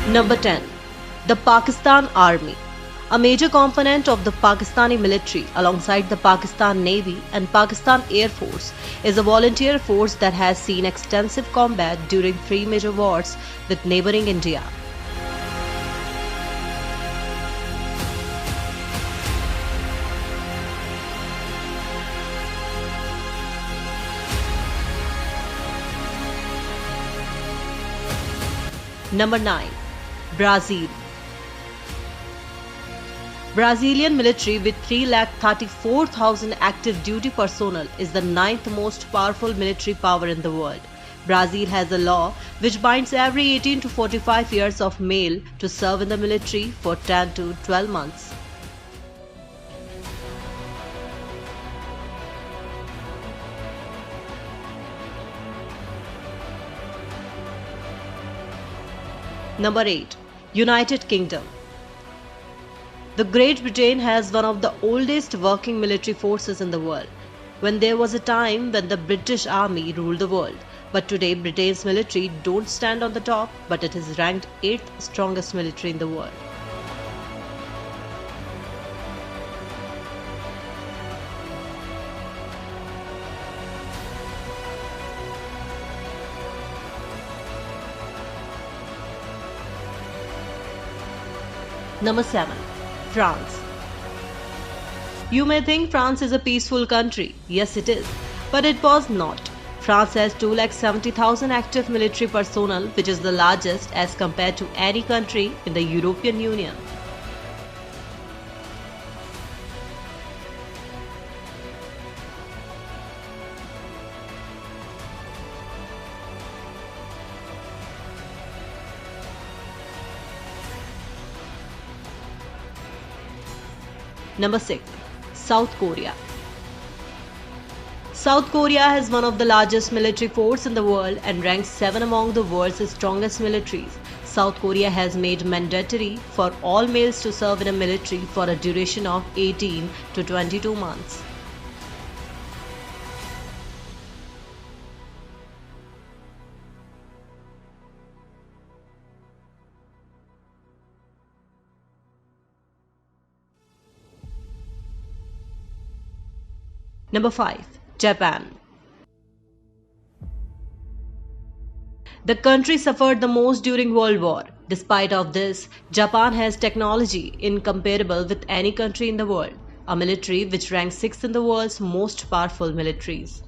Number 10. The Pakistan Army. A major component of the Pakistani military alongside the Pakistan Navy and Pakistan Air Force is a volunteer force that has seen extensive combat during three major wars with neighboring India. Number 9. Brazil. Brazilian military with 334,000 active duty personnel is the ninth most powerful military power in the world. Brazil has a law which binds every 18 to 45 years of male to serve in the military for 10 to 12 months. Number 8. United Kingdom. The Great Britain has one of the oldest working military forces in the world. When there was a time when the British Army ruled the world, but today Britain's military don't stand on the top, but it is ranked 8th strongest military in the world. Number 7. France. You may think France is a peaceful country. Yes, it is. But it was not. France has 270,000 active military personnel, which is the largest as compared to any country in the European Union. Number 6. South Korea. South Korea has one of the largest military forces in the world and ranks 7 among the world's strongest militaries. South Korea has made mandatory for all males to serve in a military for a duration of 18 to 22 months. Number 5. Japan. The country suffered the most during World War. Despite of this, Japan has technology incomparable with any country in the world, a military which ranks 6th in the world's most powerful militaries.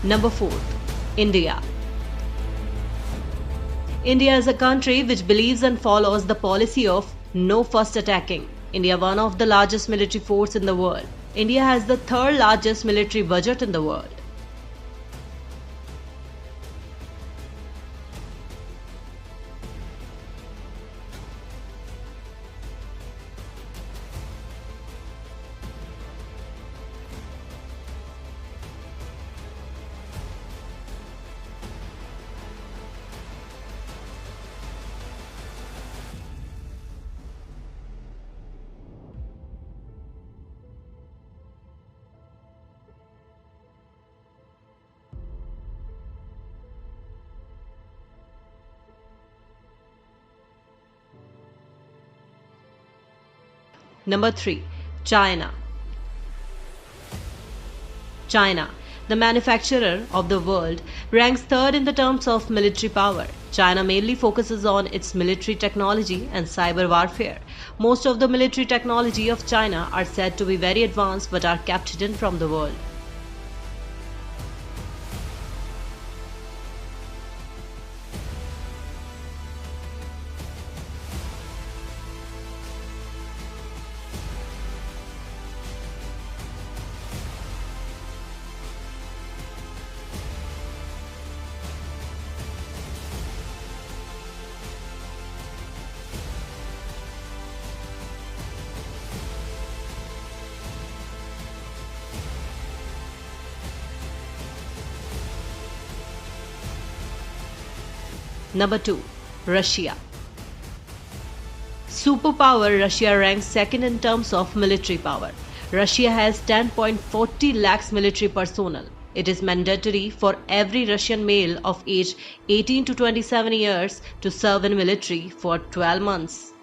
Number 4. India. India is a country which believes and follows the policy of no first attacking. India, one of the largest military forces in the world. India has the third largest military budget in the world. Number 3. China. China, the manufacturer of the world, ranks third in the terms of military power. China mainly focuses on its military technology and cyber warfare. Most of the military technology of China are said to be very advanced but are kept hidden from the world. Number 2. Russia. Superpower Russia ranks second in terms of military power. Russia has 10.40 lakhs military personnel. It is mandatory for every Russian male of age 18 to 27 years to serve in military for 12 months.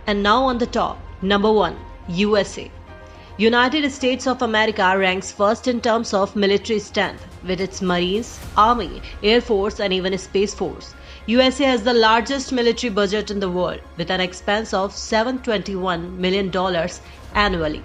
And now on the top, number 1, USA. United States of America ranks first in terms of military strength, with its Marines, Army, Air Force and even Space Force. USA has the largest military budget in the world, with an expense of $721 million annually.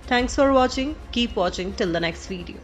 Thanks for watching. Keep watching till the next video.